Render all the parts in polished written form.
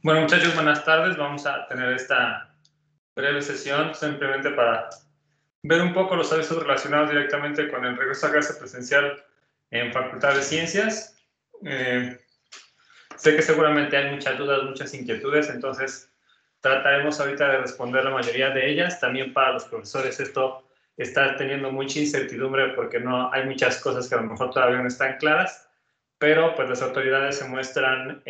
Bueno, muchachos, buenas tardes. Vamos a tener esta breve sesión simplemente para ver un poco los avisos relacionados directamente con el regreso a clase presencial en Facultad de Ciencias. Sé que seguramente hay muchas dudas, muchas inquietudes, entonces trataremos ahorita de responder la mayoría de ellas. También para los profesores esto está teniendo mucha incertidumbre porque no hay muchas cosas que a lo mejor todavía no están claras, pero pues las autoridades se muestran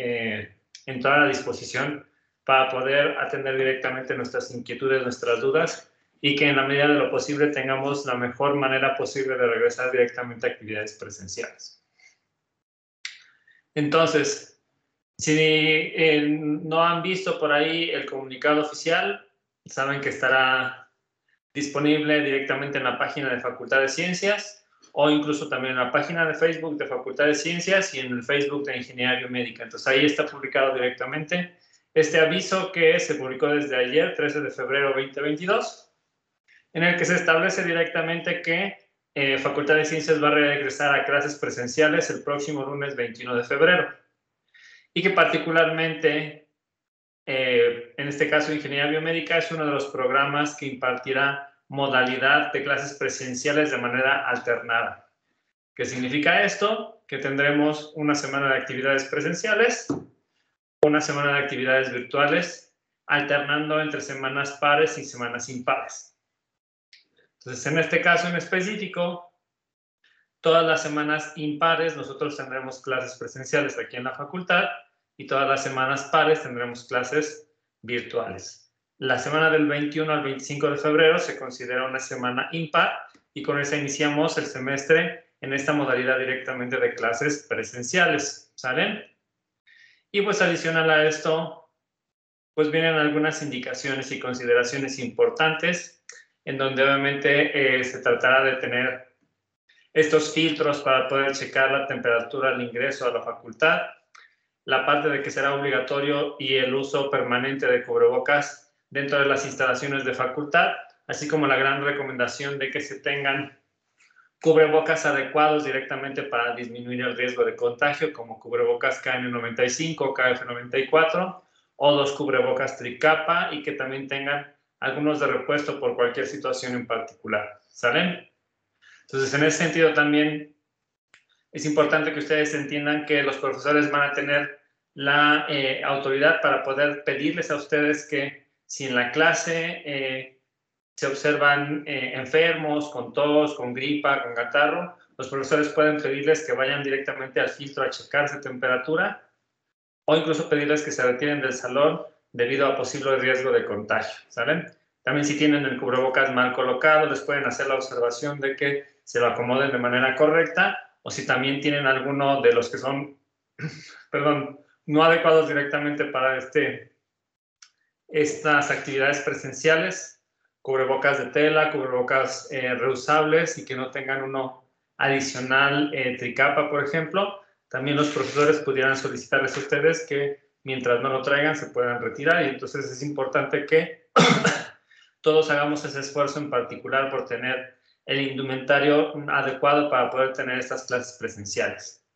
en toda la disposición para poder atender directamente nuestras inquietudes, nuestras dudas, y que en la medida de lo posible tengamos la mejor manera posible de regresar directamente a actividades presenciales. Entonces, si no han visto por ahí el comunicado oficial, saben que estará disponible directamente en la página de Facultad de Ciencias o incluso también en la página de Facebook de Facultad de Ciencias y en el Facebook de Ingeniería Biomédica. Entonces ahí está publicado directamente este aviso que se publicó desde ayer, 13 de febrero 2022, en el que se establece directamente que Facultad de Ciencias va a regresar a clases presenciales el próximo lunes 21 de febrero y que particularmente, en este caso Ingeniería Biomédica, es uno de los programas que impartirá modalidad de clases presenciales de manera alternada. ¿Qué significa esto? Que tendremos una semana de actividades presenciales, una semana de actividades virtuales, alternando entre semanas pares y semanas impares. Entonces, en este caso en específico, todas las semanas impares nosotros tendremos clases presenciales aquí en la facultad y todas las semanas pares tendremos clases virtuales. La semana del 21 al 25 de febrero se considera una semana impar y con esa iniciamos el semestre en esta modalidad directamente de clases presenciales, ¿salen? Y pues adicional a esto, pues vienen algunas indicaciones y consideraciones importantes en donde obviamente se tratará de tener estos filtros para poder checar la temperatura al ingreso a la facultad, la parte de que será obligatorio y el uso permanente de cubrebocas dentro de las instalaciones de facultad, así como la gran recomendación de que se tengan cubrebocas adecuados directamente para disminuir el riesgo de contagio, como cubrebocas KN95, KF94 o dos cubrebocas tricapa y que también tengan algunos de repuesto por cualquier situación en particular. ¿Salen? Entonces, en ese sentido también es importante que ustedes entiendan que los profesores van a tener la autoridad para poder pedirles a ustedes que si en la clase se observan enfermos, con tos, con gripa, con catarro, los profesores pueden pedirles que vayan directamente al filtro a checarse temperatura o incluso pedirles que se retiren del salón debido a posible riesgo de contagio, ¿saben? También si tienen el cubrebocas mal colocado, les pueden hacer la observación de que se lo acomoden de manera correcta, o si también tienen alguno de los que son, perdón, no adecuados directamente para estas actividades presenciales, cubrebocas de tela, cubrebocas reusables y que no tengan uno adicional tricapa, por ejemplo, también los profesores pudieran solicitarles a ustedes que mientras no lo traigan se puedan retirar y entonces es importante que todos hagamos ese esfuerzo en particular por tener el indumentario adecuado para poder tener estas clases presenciales.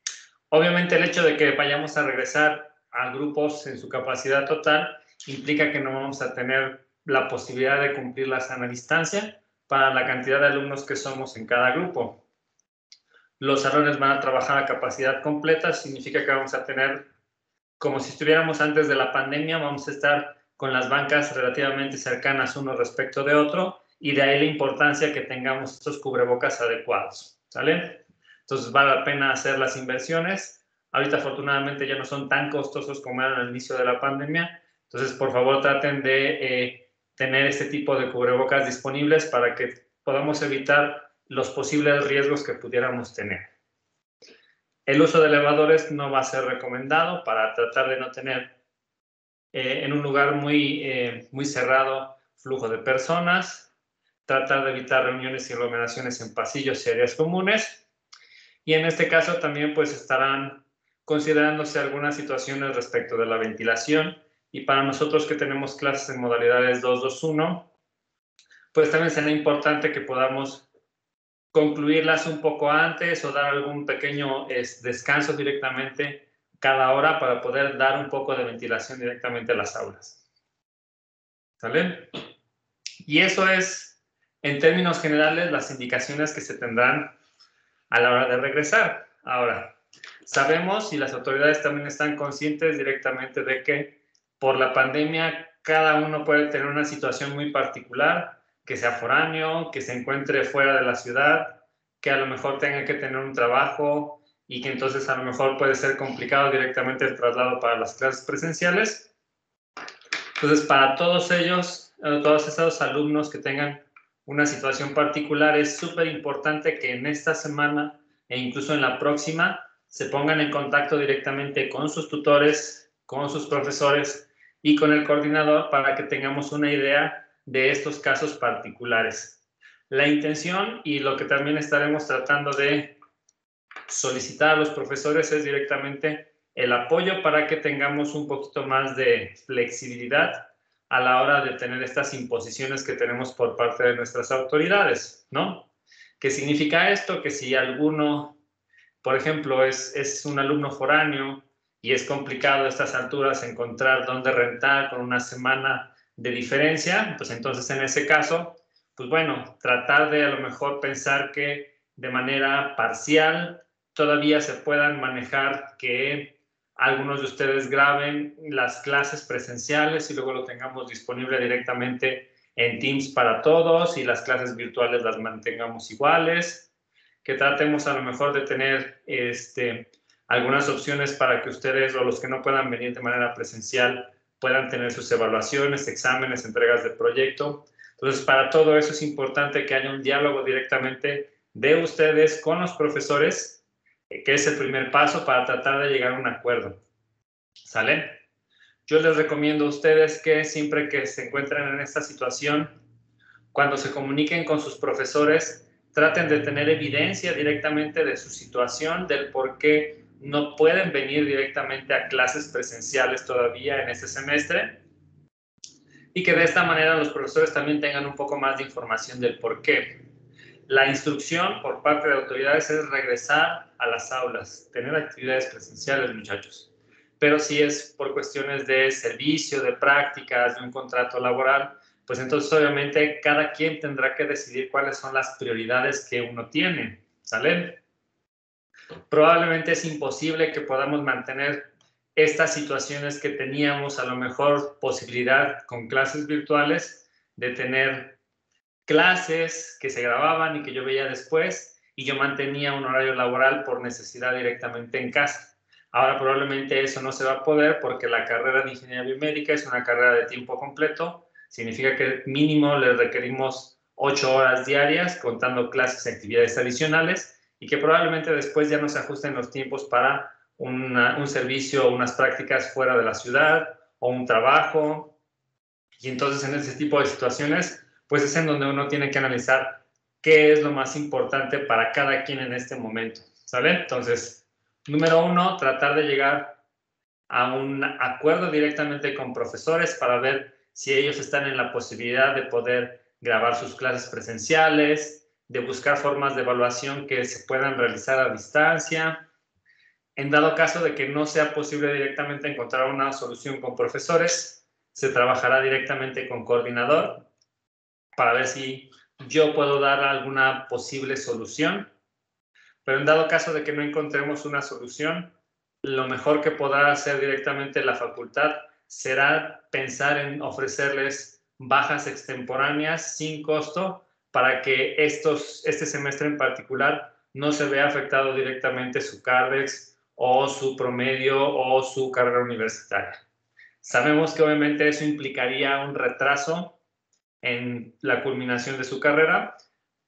Obviamente el hecho de que vayamos a regresar a grupos en su capacidad total implica que no vamos a tener la posibilidad de cumplir la sana distancia para la cantidad de alumnos que somos en cada grupo. Los salones van a trabajar a capacidad completa, significa que vamos a tener, como si estuviéramos antes de la pandemia, vamos a estar con las bancas relativamente cercanas uno respecto de otro y de ahí la importancia que tengamos estos cubrebocas adecuados, ¿sale? Entonces vale la pena hacer las inversiones. Ahorita afortunadamente ya no son tan costosos como eran al inicio de la pandemia, entonces por favor traten de tener este tipo de cubrebocas disponibles para que podamos evitar los posibles riesgos que pudiéramos tener. El uso de elevadores no va a ser recomendado para tratar de no tener en un lugar muy cerrado flujo de personas, tratar de evitar reuniones y aglomeraciones en pasillos y áreas comunes. Y en este caso también pues estarán considerándose algunas situaciones respecto de la ventilación y para nosotros que tenemos clases en modalidades 2-2-1, pues también será importante que podamos concluirlas un poco antes o dar algún pequeño descanso directamente cada hora para poder dar un poco de ventilación directamente a las aulas. ¿Sale? Y eso es, en términos generales, las indicaciones que se tendrán a la hora de regresar. Ahora, sabemos y las autoridades también están conscientes directamente de que por la pandemia cada uno puede tener una situación muy particular, que sea foráneo, que se encuentre fuera de la ciudad, que a lo mejor tenga que tener un trabajo y que entonces a lo mejor puede ser complicado directamente el traslado para las clases presenciales. Entonces, para todos ellos, todos esos alumnos que tengan una situación particular, es súper importante que en esta semana e incluso en la próxima se pongan en contacto directamente con sus tutores, con sus profesores y con el coordinador para que tengamos una idea de estos casos particulares. La intención y lo que también estaremos tratando de solicitar a los profesores es directamente el apoyo para que tengamos un poquito más de flexibilidad a la hora de tener estas imposiciones que tenemos por parte de nuestras autoridades, ¿no? ¿Qué significa esto? Que si alguno, por ejemplo, es un alumno foráneo y es complicado a estas alturas encontrar dónde rentar con una semana de diferencia, pues entonces en ese caso, pues bueno, tratar de a lo mejor pensar que de manera parcial todavía se puedan manejar que algunos de ustedes graben las clases presenciales y luego lo tengamos disponible directamente en Teams para todos y las clases virtuales las mantengamos iguales, que tratemos a lo mejor de tener algunas opciones para que ustedes o los que no puedan venir de manera presencial puedan tener sus evaluaciones, exámenes, entregas de proyecto. Entonces, para todo eso es importante que haya un diálogo directamente de ustedes con los profesores, que es el primer paso para tratar de llegar a un acuerdo. ¿Sale? Yo les recomiendo a ustedes que siempre que se encuentren en esta situación, cuando se comuniquen con sus profesores, traten de tener evidencia directamente de su situación, del por qué no pueden venir directamente a clases presenciales todavía en este semestre, y que de esta manera los profesores también tengan un poco más de información del por qué. La instrucción por parte de autoridades es regresar a las aulas, tener actividades presenciales, muchachos. Pero si es por cuestiones de servicio, de prácticas, de un contrato laboral, pues entonces obviamente cada quien tendrá que decidir cuáles son las prioridades que uno tiene, ¿sale? Probablemente es imposible que podamos mantener estas situaciones que teníamos, a lo mejor posibilidad con clases virtuales de tener clases que se grababan y que yo veía después y yo mantenía un horario laboral por necesidad directamente en casa. Ahora probablemente eso no se va a poder porque la carrera de ingeniería biomédica es una carrera de tiempo completo, significa que mínimo le requerimos 8 horas diarias contando clases y actividades adicionales y que probablemente después ya no se ajusten los tiempos para un servicio o unas prácticas fuera de la ciudad o un trabajo. Y entonces en ese tipo de situaciones pues es en donde uno tiene que analizar qué es lo más importante para cada quien en este momento, ¿sale? Entonces, número 1, tratar de llegar a un acuerdo directamente con profesores para ver si ellos están en la posibilidad de poder grabar sus clases presenciales, de buscar formas de evaluación que se puedan realizar a distancia. En dado caso de que no sea posible directamente encontrar una solución con profesores, se trabajará directamente con coordinador para ver si yo puedo dar alguna posible solución. Pero en dado caso de que no encontremos una solución, lo mejor que podrá hacer directamente la facultad será pensar en ofrecerles bajas extemporáneas sin costo para que este semestre en particular no se vea afectado directamente su CARDEX o su promedio o su carrera universitaria. Sabemos que obviamente eso implicaría un retraso en la culminación de su carrera,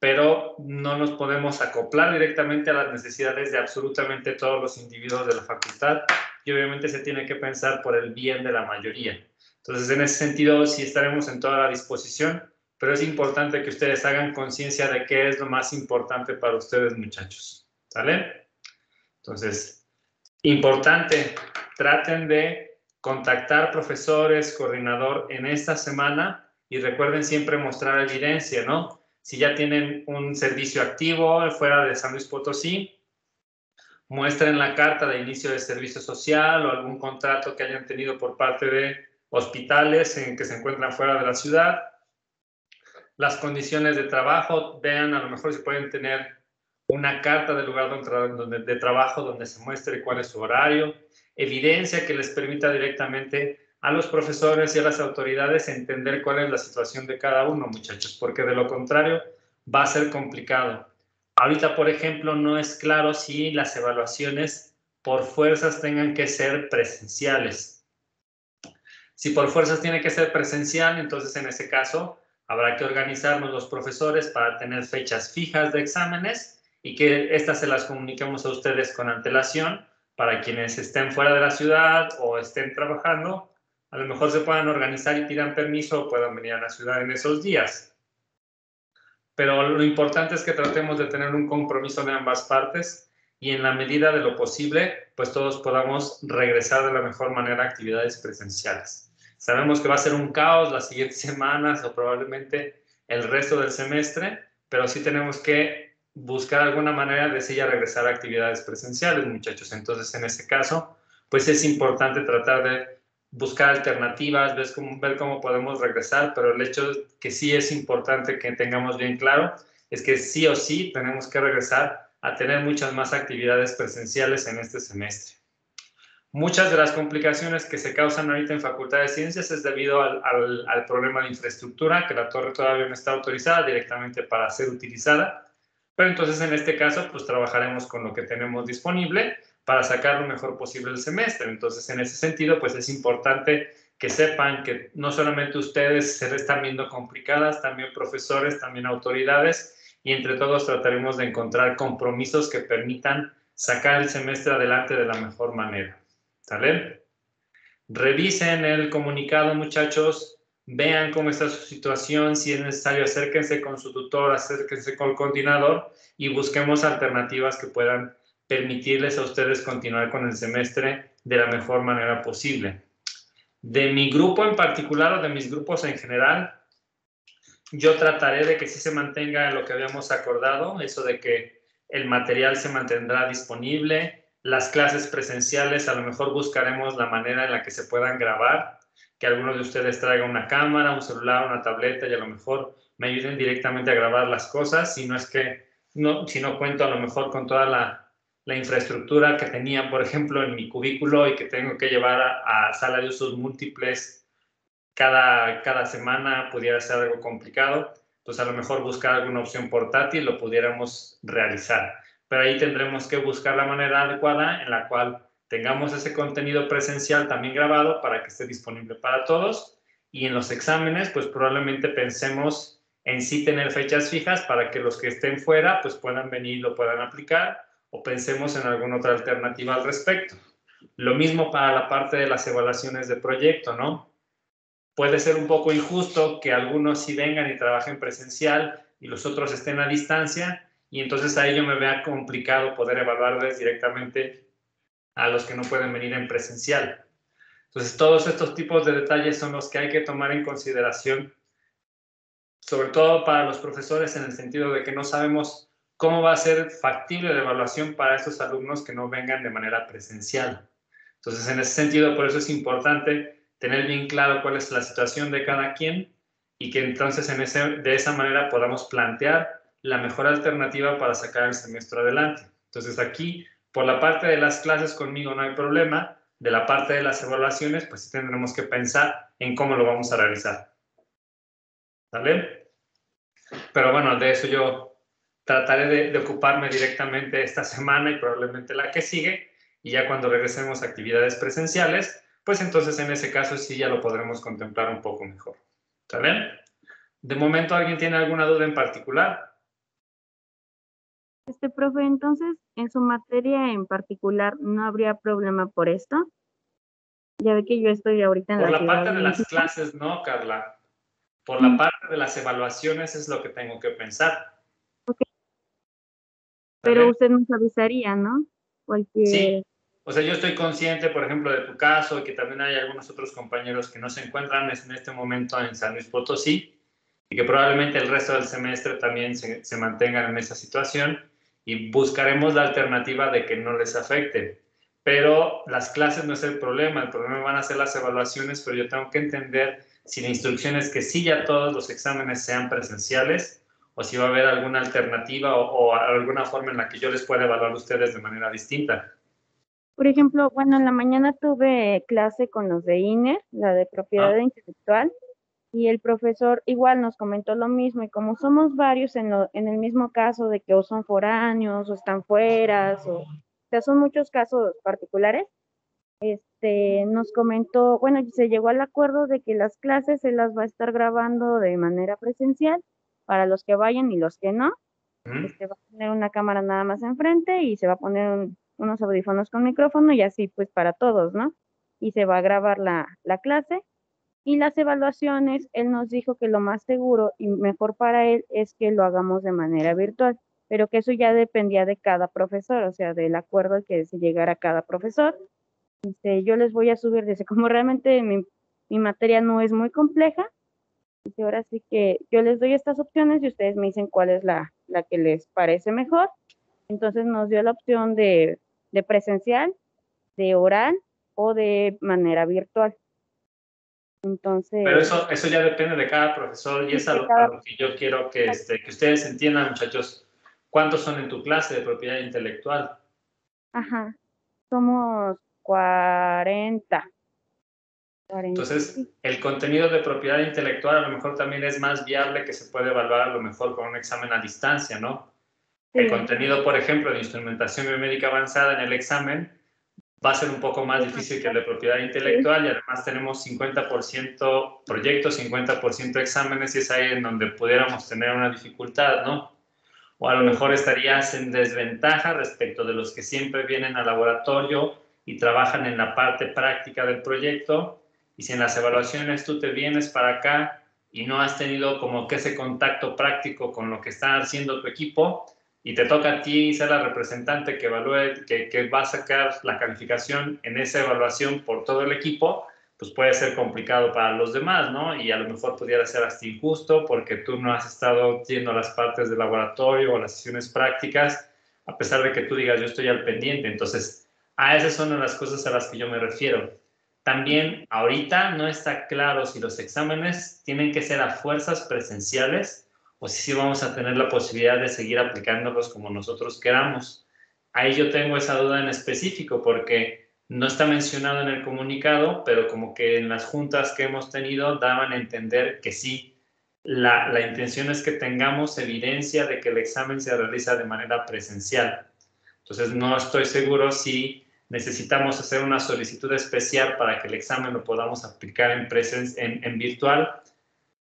pero no nos podemos acoplar directamente a las necesidades de absolutamente todos los individuos de la facultad y obviamente se tiene que pensar por el bien de la mayoría. Entonces, en ese sentido, sí estaremos en toda la disposición, pero es importante que ustedes hagan conciencia de qué es lo más importante para ustedes, muchachos. ¿Sale? Entonces, importante, traten de contactar profesores, coordinador en esta semana y recuerden siempre mostrar evidencia, ¿no? Si ya tienen un servicio activo fuera de San Luis Potosí, muestren la carta de inicio de servicio social o algún contrato que hayan tenido por parte de hospitales en que se encuentran fuera de la ciudad. Las condiciones de trabajo, vean a lo mejor si pueden tener una carta del lugar de trabajo donde se muestre cuál es su horario, evidencia que les permita directamente a los profesores y a las autoridades entender cuál es la situación de cada uno, muchachos, porque de lo contrario va a ser complicado. Ahorita, por ejemplo, no es claro si las evaluaciones por fuerzas tengan que ser presenciales. Si por fuerzas tiene que ser presencial, entonces en ese caso habrá que organizarnos los profesores para tener fechas fijas de exámenes y que estas se las comuniquemos a ustedes con antelación para quienes estén fuera de la ciudad o estén trabajando, a lo mejor se puedan organizar y pidan permiso o puedan venir a la ciudad en esos días. Pero lo importante es que tratemos de tener un compromiso de ambas partes y en la medida de lo posible, pues todos podamos regresar de la mejor manera a actividades presenciales. Sabemos que va a ser un caos las siguientes semanas o probablemente el resto del semestre, pero sí tenemos que buscar alguna manera de sí ya regresar a actividades presenciales, muchachos. Entonces, en ese caso, pues es importante tratar de buscar alternativas, ver cómo podemos regresar, pero el hecho que sí es importante que tengamos bien claro es que sí o sí tenemos que regresar a tener muchas más actividades presenciales en este semestre. Muchas de las complicaciones que se causan ahorita en Facultad de Ciencias es debido al problema de infraestructura, que la torre todavía no está autorizada directamente para ser utilizada, pero entonces en este caso pues trabajaremos con lo que tenemos disponible para sacar lo mejor posible el semestre. Entonces en ese sentido pues es importante que sepan que no solamente ustedes se le están viendo complicadas, también profesores, también autoridades, y entre todos trataremos de encontrar compromisos que permitan sacar el semestre adelante de la mejor manera. ¿Sale? Revisen el comunicado, muchachos, vean cómo está su situación, si es necesario acérquense con su tutor, acérquense con el coordinador y busquemos alternativas que puedan permitirles a ustedes continuar con el semestre de la mejor manera posible. De mi grupo en particular o de mis grupos en general, yo trataré de que sí se mantenga lo que habíamos acordado, eso de que el material se mantendrá disponible, las clases presenciales a lo mejor buscaremos la manera en la que se puedan grabar, que algunos de ustedes traigan una cámara, un celular, una tableta y a lo mejor me ayuden directamente a grabar las cosas, si no cuento a lo mejor con toda la infraestructura que tenía, por ejemplo, en mi cubículo y que tengo que llevar a sala de usos múltiples cada semana pudiera ser algo complicado, pues a lo mejor buscar alguna opción portátil lo pudiéramos realizar. Pero ahí tendremos que buscar la manera adecuada en la cual tengamos ese contenido presencial también grabado para que esté disponible para todos. Y en los exámenes, pues probablemente pensemos en sí tener fechas fijas para que los que estén fuera, pues puedan venir y lo puedan aplicar, o pensemos en alguna otra alternativa al respecto. Lo mismo para la parte de las evaluaciones de proyecto, ¿no? Puede ser un poco injusto que algunos sí vengan y trabajen presencial y los otros estén a distancia, y entonces ahí yo me vea complicado poder evaluarles directamente a los que no pueden venir en presencial. Entonces, todos estos tipos de detalles son los que hay que tomar en consideración, sobre todo para los profesores, en el sentido de que no sabemos cómo va a ser factible la evaluación para estos alumnos que no vengan de manera presencial. Entonces, en ese sentido, por eso es importante tener bien claro cuál es la situación de cada quien y que entonces de esa manera podamos plantear la mejor alternativa para sacar el semestre adelante. Entonces, aquí, por la parte de las clases conmigo no hay problema, de la parte de las evaluaciones, pues sí tendremos que pensar en cómo lo vamos a realizar. ¿Vale? Pero bueno, de eso yo trataré de ocuparme directamente esta semana y probablemente la que sigue, y ya cuando regresemos a actividades presenciales, pues entonces en ese caso sí ya lo podremos contemplar un poco mejor. ¿Está bien? De momento, ¿alguien tiene alguna duda en particular? Profe, entonces, en su materia en particular, ¿no habría problema por esto? Ya ve que yo estoy ahorita en Por la la Ciudad parte de de las México. clases, no, Carla. Por la parte de las evaluaciones es lo que tengo que pensar. Okay. Pero usted nos avisaría, ¿no? Sí, o sea, yo estoy consciente, por ejemplo, de tu caso y que también hay algunos otros compañeros que no se encuentran en este momento en San Luis Potosí y que probablemente el resto del semestre también se mantengan en esa situación, y buscaremos la alternativa de que no les afecte. Pero las clases no es el problema van a ser las evaluaciones, pero yo tengo que entender si la instrucción es que sí ya todos los exámenes sean presenciales o si va a haber alguna alternativa o alguna forma en la que yo les pueda evaluar a ustedes de manera distinta. Por ejemplo, bueno, en la mañana tuve clase con los de INE, la de propiedad intelectual, y el profesor igual nos comentó lo mismo, y como somos varios en el mismo caso de que o son foráneos o están fuera, o sea, son muchos casos particulares, nos comentó, bueno, se llegó al acuerdo de que las clases se las va a estar grabando de manera presencial para los que vayan y los que no. Va a poner una cámara nada más enfrente y se va a poner unos audífonos con micrófono y así pues para todos, ¿no? Y se va a grabar la clase. Y las evaluaciones, él nos dijo que lo más seguro y mejor para él es que lo hagamos de manera virtual, pero que eso ya dependía de cada profesor, o sea, del acuerdo al que se llegara cada profesor. Yo les voy a subir, dice, como realmente mi materia no es muy compleja, dice, ahora sí que yo les doy estas opciones y ustedes me dicen cuál es la que les parece mejor. Entonces nos dio la opción de presencial, de oral o de manera virtual. Entonces, pero eso ya depende de cada profesor y es a lo que yo quiero que ustedes entiendan, muchachos. ¿Cuántos son en tu clase de propiedad intelectual? Ajá, somos 40. Entonces, el contenido de propiedad intelectual a lo mejor también es más viable que se puede evaluar a lo mejor con un examen a distancia, ¿no? Sí. El contenido, por ejemplo, de instrumentación biomédica avanzada en el examen va a ser un poco más difícil que el de propiedad intelectual, sí. Y además tenemos 50% proyectos, 50% exámenes y es ahí en donde pudiéramos tener una dificultad, ¿no? O a lo mejor estarías en desventaja respecto de los que siempre vienen al laboratorio y trabajan en la parte práctica del proyecto, y si en las evaluaciones tú te vienes para acá y no has tenido como que ese contacto práctico con lo que está haciendo tu equipo, y te toca a ti ser la representante que evalúe, que va a sacar la calificación en esa evaluación por todo el equipo, pues puede ser complicado para los demás, ¿no? Y a lo mejor pudiera ser hasta injusto porque tú no has estado yendo a las partes del laboratorio o a las sesiones prácticas, a pesar de que tú digas yo estoy al pendiente. Entonces, a esas son las cosas a las que yo me refiero. También ahorita no está claro si los exámenes tienen que ser a fuerzas presenciales o si sí vamos a tener la posibilidad de seguir aplicándolos como nosotros queramos. Ahí yo tengo esa duda en específico porque no está mencionado en el comunicado, pero como que en las juntas que hemos tenido daban a entender que sí, la intención es que tengamos evidencia de que el examen se realiza de manera presencial. Entonces no estoy seguro si necesitamos hacer una solicitud especial para que el examen lo podamos aplicar en virtual,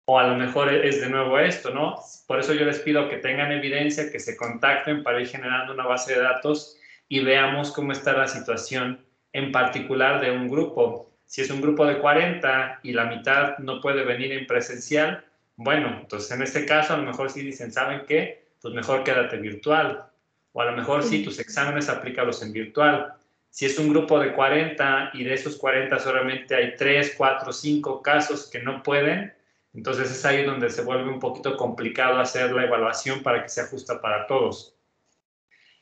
o a lo mejor es de nuevo esto, ¿no? Por eso yo les pido que tengan evidencia, que se contacten para ir generando una base de datos y veamos cómo está la situación en particular de un grupo. Si es un grupo de 40 y la mitad no puede venir en presencial, bueno, entonces en este caso a lo mejor sí dicen, ¿saben qué? Pues mejor quédate virtual. O a lo mejor sí, tus exámenes aplícalos en virtual. Si es un grupo de 40 y de esos 40 solamente hay 3, 4, 5 casos que no pueden, entonces es ahí donde se vuelve un poquito complicado hacer la evaluación para que se ajuste para todos.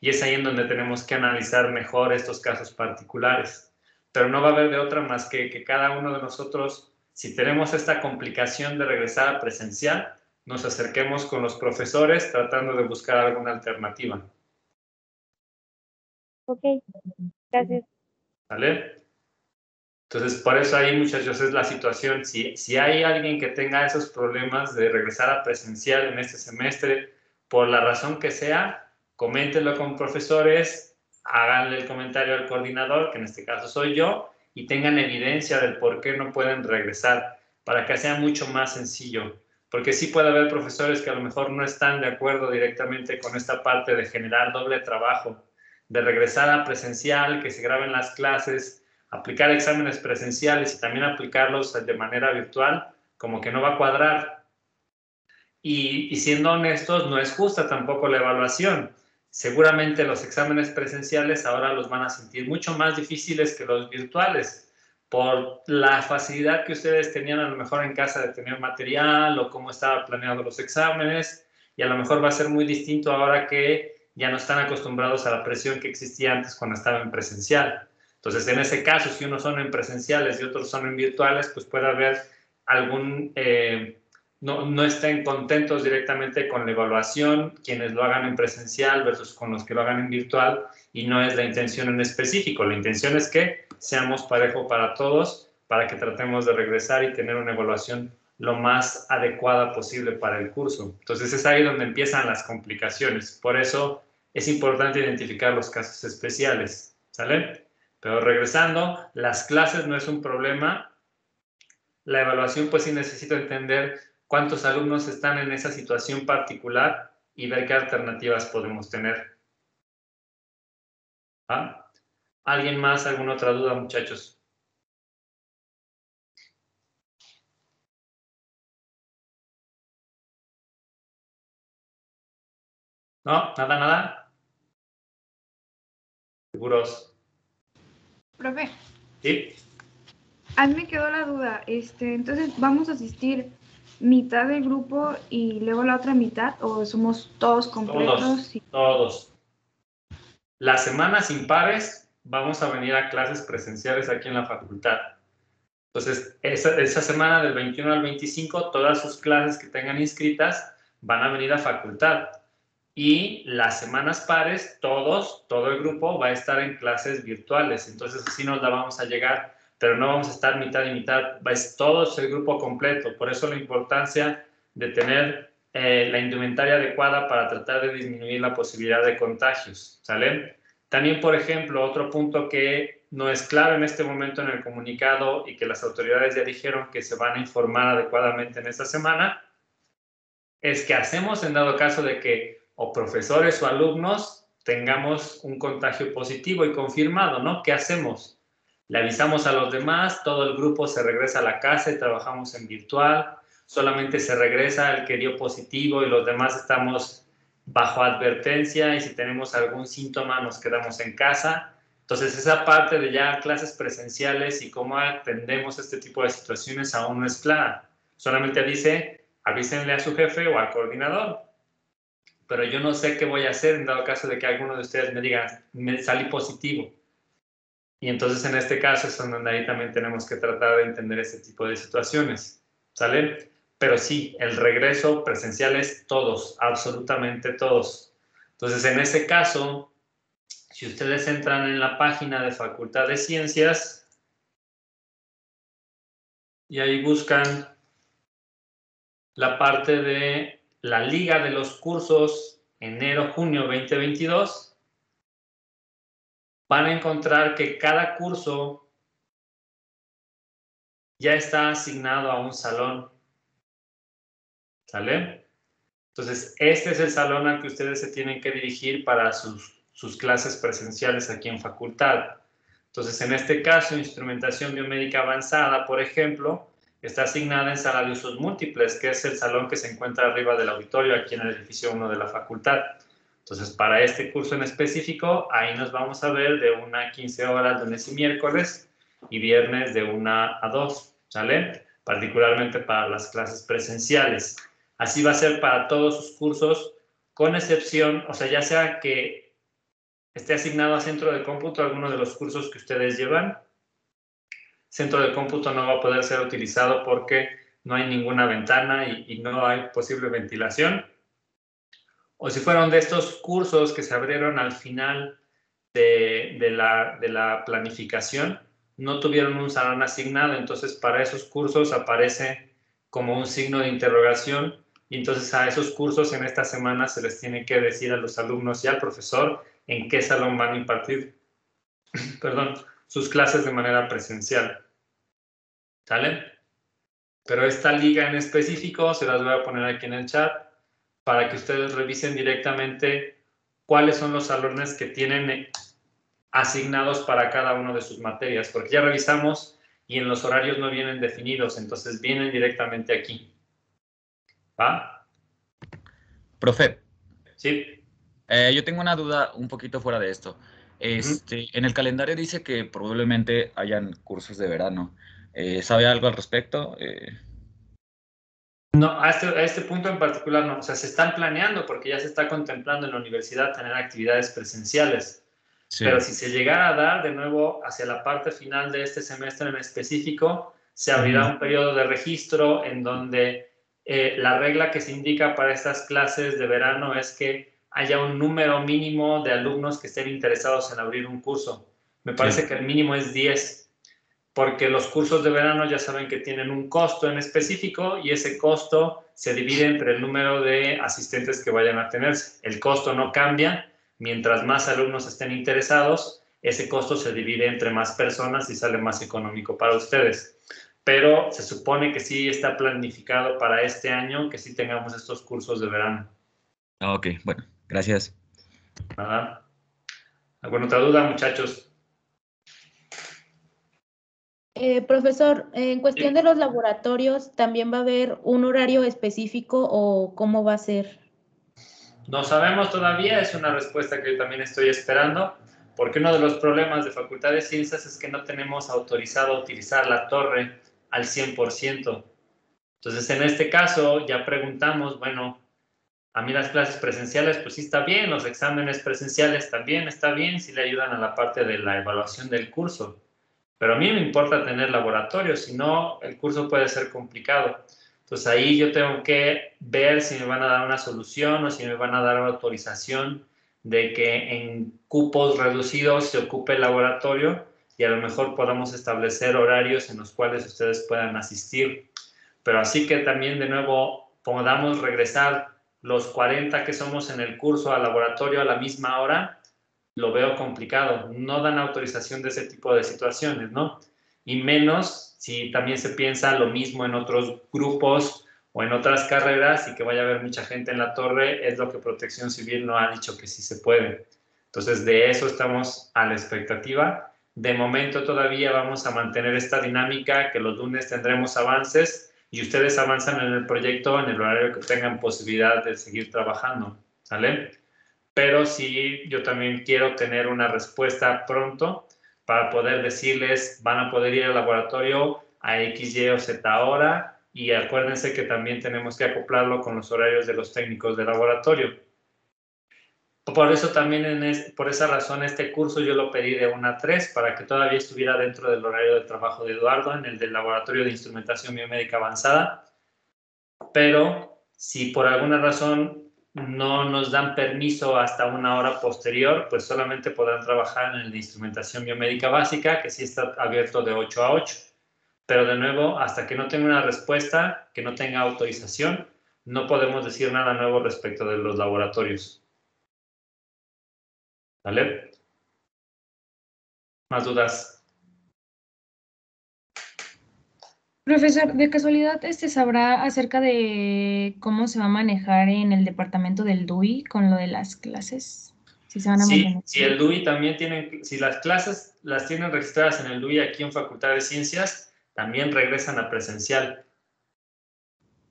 Y es ahí en donde tenemos que analizar mejor estos casos particulares. Pero no va a haber de otra más que cada uno de nosotros, si tenemos esta complicación de regresar a presencial, nos acerquemos con los profesores tratando de buscar alguna alternativa. Ok, gracias. ¿Vale? Entonces, por eso ahí, muchachos, es la situación. Si hay alguien que tenga esos problemas de regresar a presencial en este semestre, por la razón que sea, coméntenlo con profesores, háganle el comentario al coordinador, que en este caso soy yo, y tengan evidencia del por qué no pueden regresar, para que sea mucho más sencillo. Porque sí puede haber profesores que a lo mejor no están de acuerdo directamente con esta parte de generar doble trabajo, de regresar a presencial, que se graben las clases, aplicar exámenes presenciales y también aplicarlos de manera virtual, como que no va a cuadrar. Y siendo honestos, no es justa tampoco la evaluación. Seguramente los exámenes presenciales ahora los van a sentir mucho más difíciles que los virtuales, por la facilidad que ustedes tenían a lo mejor en casa de tener material o cómo estaban planeados los exámenes, y a lo mejor va a ser muy distinto ahora que ya no están acostumbrados a la presión que existía antes cuando estaba en presencial. Entonces, en ese caso, si unos son en presenciales y otros son en virtuales, pues puede haber algún... no estén contentos directamente con la evaluación, quienes lo hagan en presencial versus con los que lo hagan en virtual, y no es la intención en específico. La intención es que seamos parejo para todos, para que tratemos de regresar y tener una evaluación lo más adecuada posible para el curso. Entonces es ahí donde empiezan las complicaciones. Por eso es importante identificar los casos especiales, ¿sale? Pero regresando, las clases no es un problema. La evaluación, pues sí necesito entender cuántos alumnos están en esa situación particular y ver qué alternativas podemos tener. ¿Ah? ¿Alguien más? ¿Alguna otra duda, muchachos? ¿No? ¿Nada, nada? ¿Seguros? Profe, ¿Sí? a mí me quedó la duda. Entonces, ¿vamos a asistir mitad del grupo y luego la otra mitad? ¿O somos todos completos? Todos. Las semanas impares vamos a venir a clases presenciales aquí en la facultad. Entonces, esa semana del 21 al 25, todas sus clases que tengan inscritas van a venir a facultad. Y las semanas pares, todo el grupo va a estar en clases virtuales. Entonces, así nos la vamos a llegar, pero no vamos a estar mitad y mitad, va a ser todo el grupo completo. Por eso la importancia de tener la indumentaria adecuada para tratar de disminuir la posibilidad de contagios, ¿sale? También, por ejemplo, otro punto que no es claro en este momento en el comunicado y que las autoridades ya dijeron que se van a informar adecuadamente en esta semana, es que hacemos en dado caso de que o profesores o alumnos tengamos un contagio positivo y confirmado, ¿no? ¿Qué hacemos? Le avisamos a los demás, todo el grupo se regresa a la casa y trabajamos en virtual, solamente se regresa el que dio positivo y los demás estamos bajo advertencia y si tenemos algún síntoma nos quedamos en casa. Entonces esa parte de ya clases presenciales y cómo atendemos este tipo de situaciones aún no es clara. Solamente dice, avísenle a su jefe o al coordinador. Pero yo no sé qué voy a hacer en dado caso de que alguno de ustedes me diga, me salí positivo. Y entonces en este caso es donde ahí también tenemos que tratar de entender este tipo de situaciones, ¿sale? Pero sí, el regreso presencial es todos, absolutamente todos. Entonces en ese caso, si ustedes entran en la página de Facultad de Ciencias y ahí buscan la parte de la liga de los cursos enero-junio 2022, van a encontrar que cada curso ya está asignado a un salón, ¿sale? Entonces, este es el salón al que ustedes se tienen que dirigir para sus clases presenciales aquí en facultad. Entonces, en este caso, instrumentación biomédica avanzada, por ejemplo, está asignada en sala de usos múltiples, que es el salón que se encuentra arriba del auditorio, aquí en el edificio 1 de la facultad. Entonces, para este curso en específico, ahí nos vamos a ver de 1 a 15 horas, lunes y miércoles, y viernes de 1 a 2, ¿sale? Particularmente para las clases presenciales. Así va a ser para todos sus cursos, con excepción, o sea, ya sea que esté asignado a centro de cómputo alguno de los cursos que ustedes llevan, centro de cómputo no va a poder ser utilizado porque no hay ninguna ventana y no hay posible ventilación. O si fueron de estos cursos que se abrieron al final de la planificación, no tuvieron un salón asignado, entonces para esos cursos aparece como un signo de interrogación y entonces a esos cursos en esta semana se les tiene que decir a los alumnos y al profesor en qué salón van a impartir perdón, sus clases de manera presencial. ¿Sale? Pero esta liga en específico se las voy a poner aquí en el chat para que ustedes revisen directamente cuáles son los salones que tienen asignados para cada una de sus materias, porque ya revisamos y en los horarios no vienen definidos, entonces vienen directamente aquí. ¿Va? Profe, Sí. yo tengo una duda un poquito fuera de esto. En el calendario dice que probablemente hayan cursos de verano. ¿Sabe algo al respecto? No, a este punto en particular no. O sea, se están planeando porque ya se está contemplando en la universidad tener actividades presenciales. Sí. Pero si se llegara a dar de nuevo hacia la parte final de este semestre en específico, se abrirá un periodo de registro en donde la regla que se indica para estas clases de verano es que haya un número mínimo de alumnos que estén interesados en abrir un curso. Me parece que el mínimo es 10. Porque los cursos de verano ya saben que tienen un costo en específico y ese costo se divide entre el número de asistentes que vayan a tenerse. El costo no cambia, mientras más alumnos estén interesados, ese costo se divide entre más personas y sale más económico para ustedes. Pero se supone que sí está planificado para este año que sí tengamos estos cursos de verano. Ok, bueno, gracias. ¿Verdad? ¿Alguna otra duda, muchachos? Profesor, en cuestión de los laboratorios, ¿también va a haber un horario específico o cómo va a ser? No sabemos todavía, es una respuesta que yo también estoy esperando, porque uno de los problemas de Facultad de Ciencias es que no tenemos autorizado utilizar la torre al 100%. Entonces, en este caso, ya preguntamos, bueno, a mí las clases presenciales, pues sí está bien, los exámenes presenciales también está bien, si le ayudan a la parte de la evaluación del curso. Pero a mí me importa tener laboratorio, si no, el curso puede ser complicado. Entonces ahí yo tengo que ver si me van a dar una solución o si me van a dar autorización de que en cupos reducidos se ocupe el laboratorio y a lo mejor podamos establecer horarios en los cuales ustedes puedan asistir. Pero así que también de nuevo podamos regresar los 40 que somos en el curso al laboratorio a la misma hora, lo veo complicado. No dan autorización de ese tipo de situaciones, ¿no? Y menos si también se piensa lo mismo en otros grupos o en otras carreras y que vaya a haber mucha gente en la torre, es lo que Protección Civil no ha dicho que sí se puede. Entonces, de eso estamos a la expectativa. De momento todavía vamos a mantener esta dinámica, que los lunes tendremos avances y ustedes avanzan en el proyecto en el horario que tengan posibilidad de seguir trabajando, ¿sale? Pero sí, yo también quiero tener una respuesta pronto para poder decirles, van a poder ir al laboratorio a X, Y o Z hora, y acuérdense que también tenemos que acoplarlo con los horarios de los técnicos de laboratorio. Por eso también, por esa razón, este curso yo lo pedí de 1 a 3 para que todavía estuviera dentro del horario de trabajo de Eduardo, en el del Laboratorio de Instrumentación Biomédica Avanzada. Pero si por alguna razón no nos dan permiso hasta una hora posterior, pues solamente podrán trabajar en la instrumentación biomédica básica, que sí está abierto de 8 a 8. Pero de nuevo, hasta que no tenga una respuesta, que no tenga autorización, no podemos decir nada nuevo respecto de los laboratorios. ¿Vale? ¿Más dudas? Profesor, de casualidad, ¿sabrá acerca de cómo se va a manejar en el departamento del DUI con lo de las clases? Si se van a Sí, mantener. si el DUI también tiene, si las clases las tienen registradas en el DUI aquí en Facultad de Ciencias, también regresan a presencial.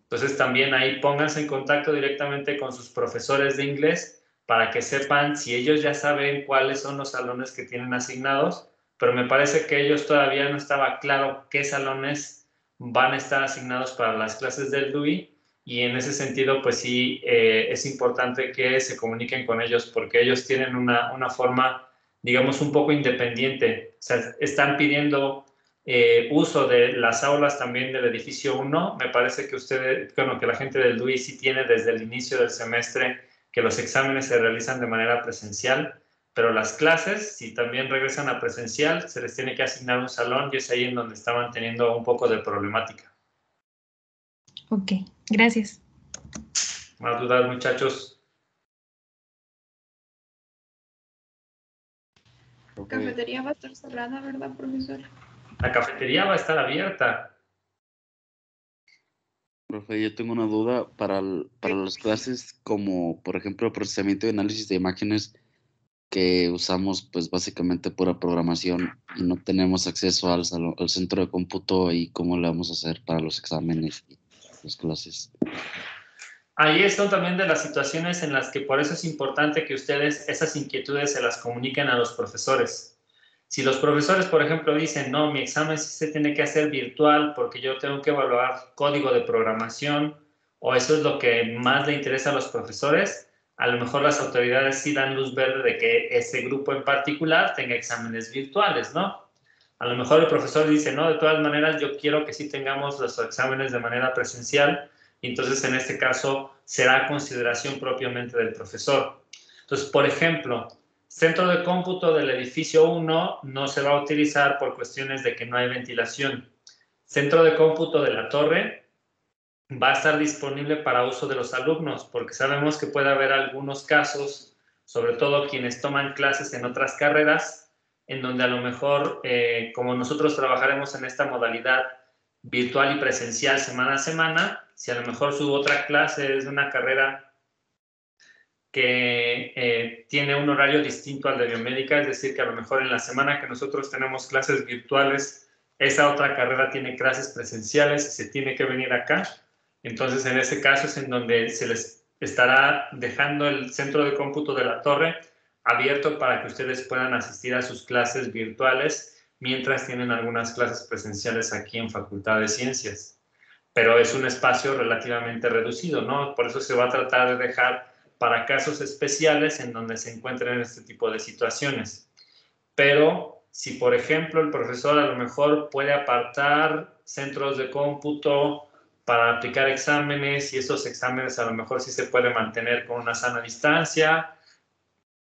Entonces también ahí pónganse en contacto directamente con sus profesores de inglés para que sepan si ellos ya saben cuáles son los salones que tienen asignados, pero me parece que ellos todavía no estaba claro qué salones van a estar asignados para las clases del DUI, y en ese sentido pues sí es importante que se comuniquen con ellos porque ellos tienen una forma, digamos, un poco independiente. O sea, están pidiendo uso de las aulas también del edificio 1. Me parece que que la gente del DUI sí tiene desde el inicio del semestre que los exámenes se realizan de manera presencial, pero las clases, si también regresan a presencial, se les tiene que asignar un salón y es ahí en donde estaban teniendo un poco de problemática. Ok, gracias. ¿Más dudas, muchachos? Cafetería va a estar cerrada, ¿verdad, profesor? La cafetería va a estar abierta. Profe, yo tengo una duda para las clases como, por ejemplo, procesamiento y análisis de imágenes, que usamos pues básicamente pura programación y no tenemos acceso al centro de cómputo, y cómo le vamos a hacer para los exámenes y las clases. Ahí son también de las situaciones en las que por eso es importante que ustedes esas inquietudes se las comuniquen a los profesores. Si los profesores, por ejemplo, dicen, no, mi examen sí se tiene que hacer virtual porque yo tengo que evaluar código de programación, o eso es lo que más le interesa a los profesores, a lo mejor las autoridades sí dan luz verde de que ese grupo en particular tenga exámenes virtuales, ¿no? A lo mejor el profesor dice, no, de todas maneras yo quiero que sí tengamos los exámenes de manera presencial, y entonces en este caso será consideración propiamente del profesor. Entonces, por ejemplo, centro de cómputo del edificio 1 no se va a utilizar por cuestiones de que no hay ventilación. Centro de cómputo de la torre va a estar disponible para uso de los alumnos, porque sabemos que puede haber algunos casos, sobre todo quienes toman clases en otras carreras, en donde a lo mejor, como nosotros trabajaremos en esta modalidad virtual y presencial semana a semana, si a lo mejor su otra clase es de una carrera que tiene un horario distinto al de biomédica, es decir, que a lo mejor en la semana que nosotros tenemos clases virtuales, esa otra carrera tiene clases presenciales y se tiene que venir acá. Entonces, en ese caso es en donde se les estará dejando el centro de cómputo de la torre abierto para que ustedes puedan asistir a sus clases virtuales mientras tienen algunas clases presenciales aquí en Facultad de Ciencias. Pero es un espacio relativamente reducido, ¿no? Por eso se va a tratar de dejar para casos especiales en donde se encuentren este tipo de situaciones. Pero si, por ejemplo, el profesor a lo mejor puede apartar centros de cómputo para aplicar exámenes y esos exámenes a lo mejor sí se puede mantener con una sana distancia,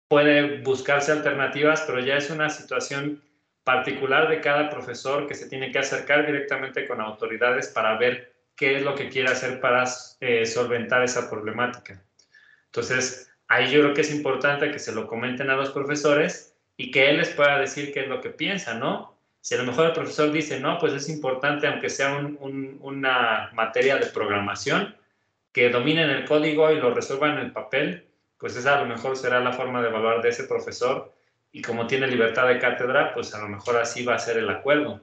puede buscarse alternativas, pero ya es una situación particular de cada profesor que se tiene que acercar directamente con autoridades para ver qué es lo que quiere hacer para solventar esa problemática. Entonces, ahí yo creo que es importante que se lo comenten a los profesores y que él les pueda decir qué es lo que piensa, ¿no? Si a lo mejor el profesor dice, no, pues es importante, aunque sea una materia de programación, que dominen el código y lo resuelvan en el papel, pues esa a lo mejor será la forma de evaluar de ese profesor, y como tiene libertad de cátedra, pues a lo mejor así va a ser el acuerdo.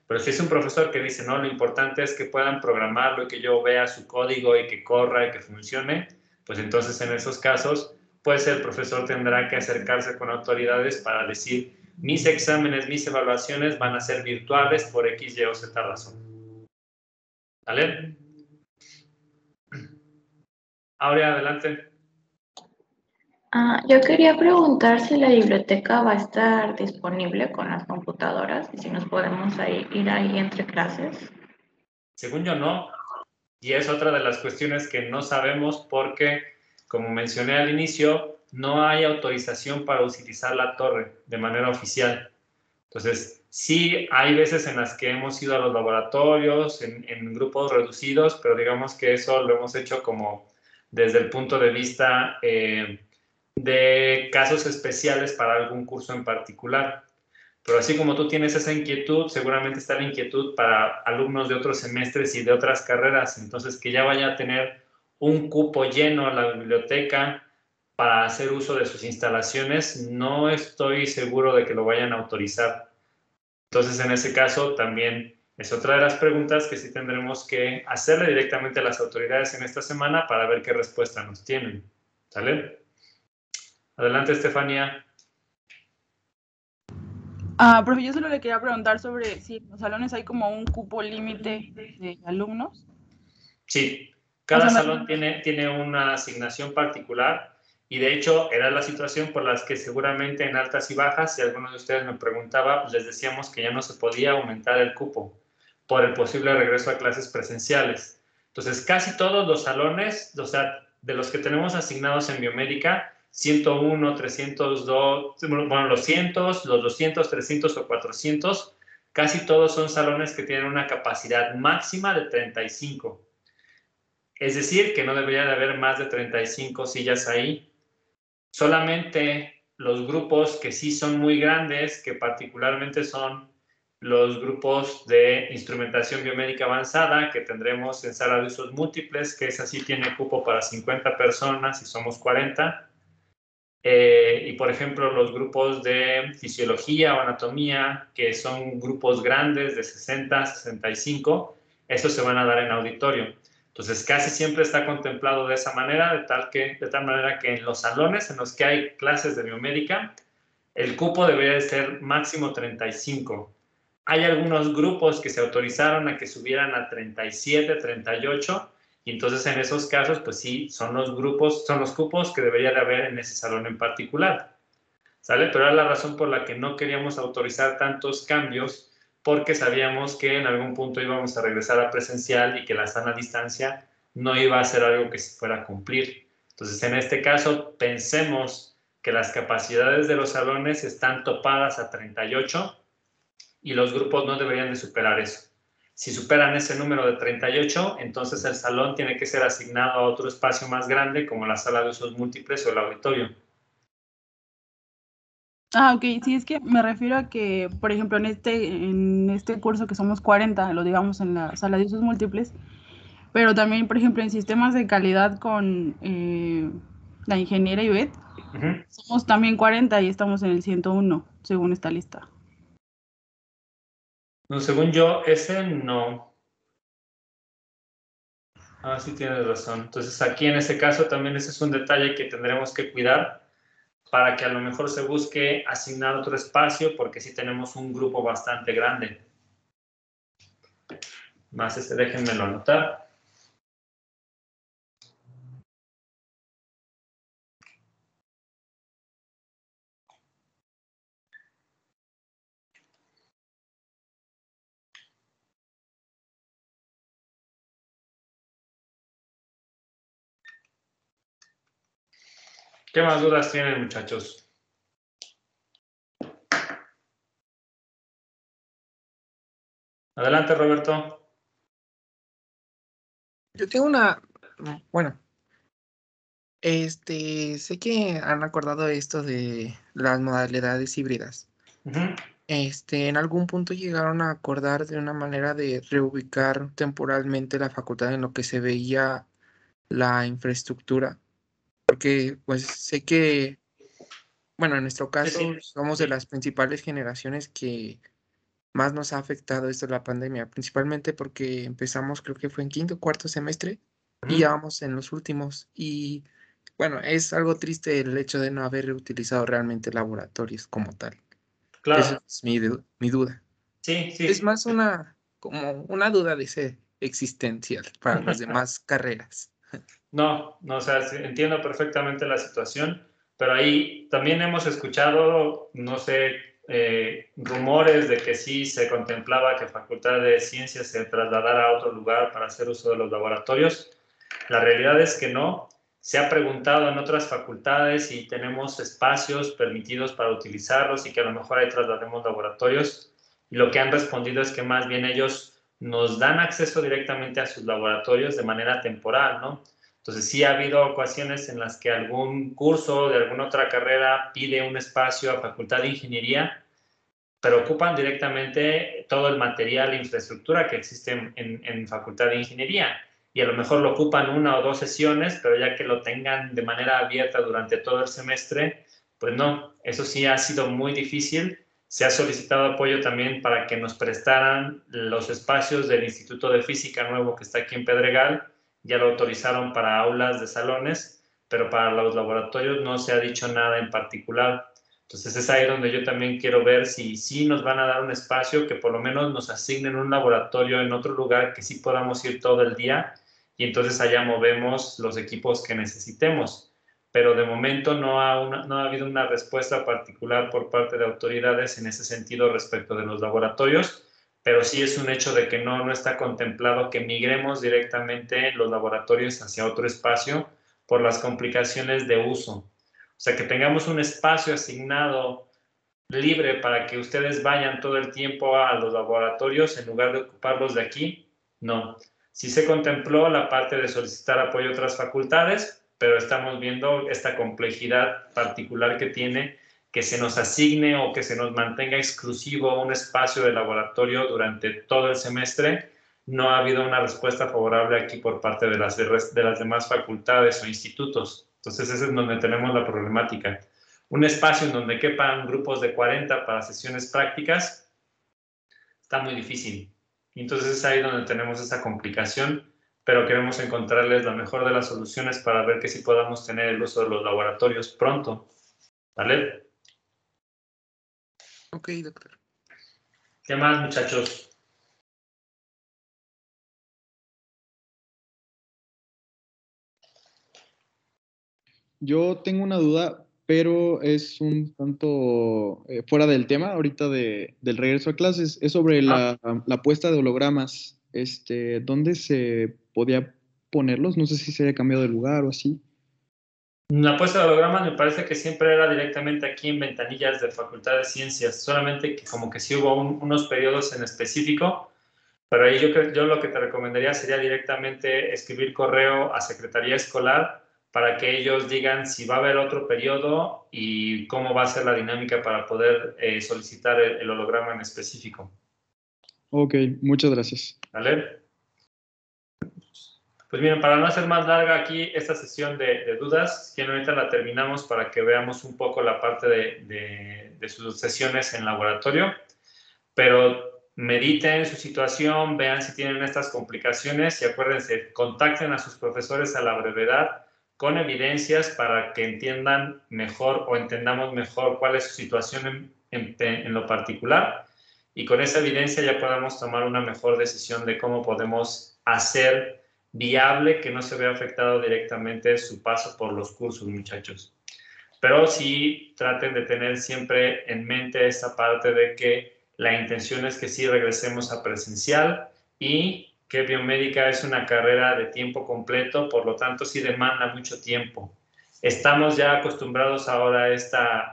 Pero si es un profesor que dice, no, lo importante es que puedan programarlo y que yo vea su código y que corra y que funcione, pues entonces en esos casos, pues el profesor tendrá que acercarse con autoridades para decir, mis exámenes, mis evaluaciones van a ser virtuales por X, Y o Z razón. ¿Vale? Aurea, adelante. Yo quería preguntar si la biblioteca va a estar disponible con las computadoras y si nos podemos ir ahí entre clases. Según yo no, y es otra de las cuestiones que no sabemos porque, como mencioné al inicio, no hay autorización para utilizar la torre de manera oficial. Entonces, sí hay veces en las que hemos ido a los laboratorios en grupos reducidos, pero digamos que eso lo hemos hecho como desde el punto de vista de casos especiales para algún curso en particular. Pero así como tú tienes esa inquietud, seguramente está la inquietud para alumnos de otros semestres y de otras carreras. Entonces, que ya vaya a tener un cupo lleno la biblioteca para hacer uso de sus instalaciones, no estoy seguro de que lo vayan a autorizar. Entonces, en ese caso, también es otra de las preguntas que sí tendremos que hacerle directamente a las autoridades en esta semana para ver qué respuesta nos tienen. ¿Sale? Adelante, Estefanía. Profe, yo solo le quería preguntar sobre si en los salones hay como un cupo límite de alumnos. Sí, cada salón tiene una asignación particular y de hecho era la situación por la que seguramente en altas y bajas, si alguno de ustedes me preguntaba, pues les decíamos que ya no se podía aumentar el cupo por el posible regreso a clases presenciales. Entonces, casi todos los salones, o sea, de los que tenemos asignados en biomédica, 101, 302, bueno, los 100, los 200, 300 o 400, casi todos son salones que tienen una capacidad máxima de 35. Es decir, que no debería de haber más de 35 sillas ahí. Solamente los grupos que sí son muy grandes, que particularmente son los grupos de instrumentación biomédica avanzada, que tendremos en sala de usos múltiples, que esa sí tiene cupo para 50 personas y somos 40. Y por ejemplo, los grupos de fisiología o anatomía, que son grupos grandes de 60, 65, esos se van a dar en auditorio. Entonces, casi siempre está contemplado de esa manera, de tal manera que en los salones en los que hay clases de biomédica, el cupo debería de ser máximo 35. Hay algunos grupos que se autorizaron a que subieran a 37, 38, Y entonces en esos casos, pues sí, son los cupos que debería de haber en ese salón en particular. ¿Sale? Pero era la razón por la que no queríamos autorizar tantos cambios, porque sabíamos que en algún punto íbamos a regresar a presencial y que la sana distancia no iba a ser algo que se fuera a cumplir. Entonces, en este caso, pensemos que las capacidades de los salones están topadas a 38 y los grupos no deberían de superar eso. Si superan ese número de 38, entonces el salón tiene que ser asignado a otro espacio más grande, como la sala de usos múltiples o el auditorio. Ok, sí, es que me refiero a que, por ejemplo, en este curso que somos 40, lo digamos en la sala de usos múltiples, pero también, por ejemplo, en sistemas de calidad con la ingeniera Ivette, somos también 40 y estamos en el 101, según esta lista. No, según yo, ese no. Ah, sí tienes razón. Entonces aquí en ese caso también ese es un detalle que tendremos que cuidar para que a lo mejor se busque asignar otro espacio, porque sí tenemos un grupo bastante grande. Más déjenmelo anotar. ¿Qué más dudas tienen, muchachos? Adelante, Roberto. Yo tengo bueno, sé que han acordado esto de las modalidades híbridas. En algún punto llegaron a acordar de una manera de reubicar temporalmente la facultad en lo que se veía la infraestructura, porque pues sé que, bueno, en nuestro caso somos de las principales generaciones que más nos ha afectado esto de la pandemia, principalmente porque empezamos, creo que fue en quinto o cuarto semestre, y ya vamos en los últimos. Y bueno, es algo triste el hecho de no haber utilizado realmente laboratorios como tal. Claro. Esa es mi duda. Sí, sí. Es más como una duda de ser existencial para las demás carreras. No, o sea, entiendo perfectamente la situación, pero ahí también hemos escuchado, no sé, rumores de que sí se contemplaba que Facultad de Ciencias se trasladara a otro lugar para hacer uso de los laboratorios. La realidad es que no. Se ha preguntado en otras facultades si tenemos espacios permitidos para utilizarlos y que a lo mejor ahí traslademos laboratorios. Y lo que han respondido es que más bien ellos nos dan acceso directamente a sus laboratorios de manera temporal, ¿no? Entonces sí ha habido ocasiones en las que algún curso de alguna otra carrera pide un espacio a Facultad de Ingeniería, pero ocupan directamente todo el material e infraestructura que existe en Facultad de Ingeniería. Y a lo mejor lo ocupan una o dos sesiones, pero ya que lo tengan de manera abierta durante todo el semestre, pues no, eso sí ha sido muy difícil. Se ha solicitado apoyo también para que nos prestaran los espacios del Instituto de Física nuevo que está aquí en Pedregal. Ya lo autorizaron para aulas de salones, pero para los laboratorios no se ha dicho nada en particular. Entonces es ahí donde yo también quiero ver si sí nos van a dar un espacio, que por lo menos nos asignen un laboratorio en otro lugar que sí podamos ir todo el día y entonces allá movemos los equipos que necesitemos. Pero de momento no ha habido una respuesta particular por parte de autoridades en ese sentido respecto de los laboratorios, pero sí es un hecho de que no está contemplado que migremos directamente los laboratorios hacia otro espacio por las complicaciones de uso. O sea, que tengamos un espacio asignado libre para que ustedes vayan todo el tiempo a los laboratorios en lugar de ocuparlos de aquí, no. Sí se contempló la parte de solicitar apoyo a otras facultades, pero estamos viendo esta complejidad particular que tiene que se nos asigne o que se nos mantenga exclusivo un espacio de laboratorio durante todo el semestre. No ha habido una respuesta favorable aquí por parte de las demás facultades o institutos. Entonces, ese es donde tenemos la problemática. Un espacio en donde quepan grupos de 40 para sesiones prácticas está muy difícil. Y entonces es ahí donde tenemos esa complicación, pero queremos encontrarles la mejor de las soluciones para ver que sí podamos tener el uso de los laboratorios pronto. ¿Vale? Ok, doctor. ¿Qué más, muchachos? Yo tengo una duda, pero es un tanto fuera del tema ahorita del regreso a clases. Es sobre la puesta de hologramas. ¿Dónde se podía ponerlos? No sé si se haya cambiado de lugar o así. La puesta de hologramas me parece que siempre era directamente aquí en ventanillas de Facultad de Ciencias, solamente que como que sí hubo unos periodos en específico, pero ahí yo lo que te recomendaría sería directamente escribir correo a Secretaría Escolar para que ellos digan si va a haber otro periodo y cómo va a ser la dinámica para poder solicitar el holograma en específico. Ok, muchas gracias. ¿Vale? Pues bien, para no hacer más larga aquí esta sesión de dudas, que ahorita la terminamos para que veamos un poco la parte de sus sesiones en laboratorio, pero mediten su situación, vean si tienen estas complicaciones y acuérdense, contacten a sus profesores a la brevedad con evidencias para que entiendan mejor o entendamos mejor cuál es su situación en lo particular y con esa evidencia ya podamos tomar una mejor decisión de cómo podemos hacer viable que no se vea afectado directamente su paso por los cursos, muchachos. Pero sí traten de tener siempre en mente esta parte de que la intención es que sí regresemos a presencial y que biomédica es una carrera de tiempo completo, por lo tanto sí demanda mucho tiempo. Estamos ya acostumbrados ahora a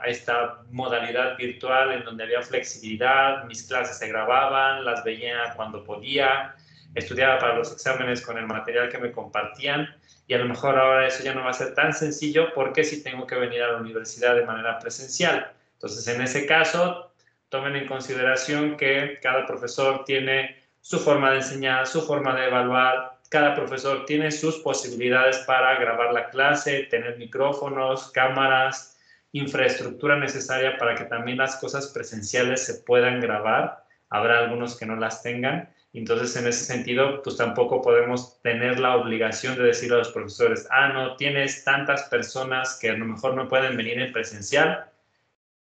esta modalidad virtual en donde había flexibilidad, mis clases se grababan, las veía cuando podía, estudiaba para los exámenes con el material que me compartían y a lo mejor ahora eso ya no va a ser tan sencillo porque si tengo que venir a la universidad de manera presencial. Entonces, en ese caso, tomen en consideración que cada profesor tiene su forma de enseñar, su forma de evaluar, cada profesor tiene sus posibilidades para grabar la clase, tener micrófonos, cámaras, infraestructura necesaria para que también las cosas presenciales se puedan grabar. Habrá algunos que no las tengan. Entonces, en ese sentido, pues tampoco podemos tener la obligación de decirle a los profesores, no, tienes tantas personas que a lo mejor no pueden venir en presencial,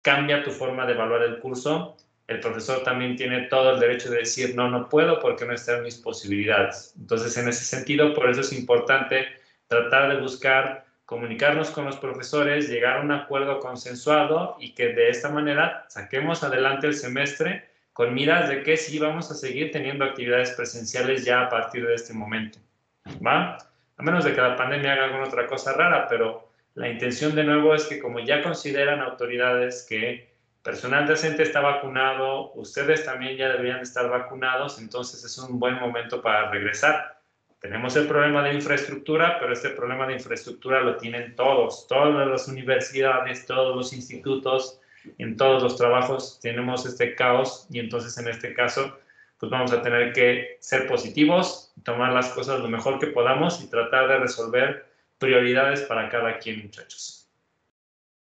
cambia tu forma de evaluar el curso. El profesor también tiene todo el derecho de decir, no, no puedo porque no están mis posibilidades. Entonces, en ese sentido, por eso es importante tratar de buscar comunicarnos con los profesores, llegar a un acuerdo consensuado y que de esta manera saquemos adelante el semestre con miras de que sí vamos a seguir teniendo actividades presenciales ya a partir de este momento, ¿va? A menos de que la pandemia haga alguna otra cosa rara, pero la intención de nuevo es que como ya consideran autoridades que personal docente está vacunado, ustedes también ya deberían estar vacunados, entonces es un buen momento para regresar. Tenemos el problema de infraestructura, pero este problema de infraestructura lo tienen todas las universidades, todos los institutos, en todos los trabajos tenemos este caos y entonces en este caso pues vamos a tener que ser positivos, tomar las cosas lo mejor que podamos y tratar de resolver prioridades para cada quien, muchachos.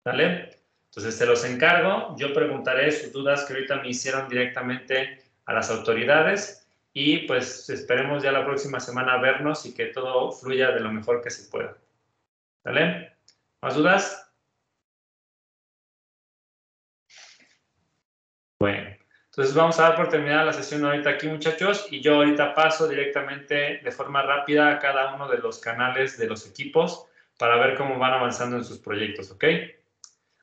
¿Vale? Entonces se los encargo, yo preguntaré sus dudas que ahorita me hicieron directamente a las autoridades y pues esperemos ya la próxima semana vernos y que todo fluya de lo mejor que se pueda. ¿Vale? ¿Más dudas? Bueno, entonces vamos a dar por terminada la sesión ahorita aquí, muchachos, y yo ahorita paso directamente de forma rápida a cada uno de los canales de los equipos para ver cómo van avanzando en sus proyectos, ¿ok?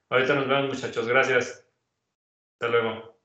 Ahorita nos vemos, muchachos. Gracias. Hasta luego.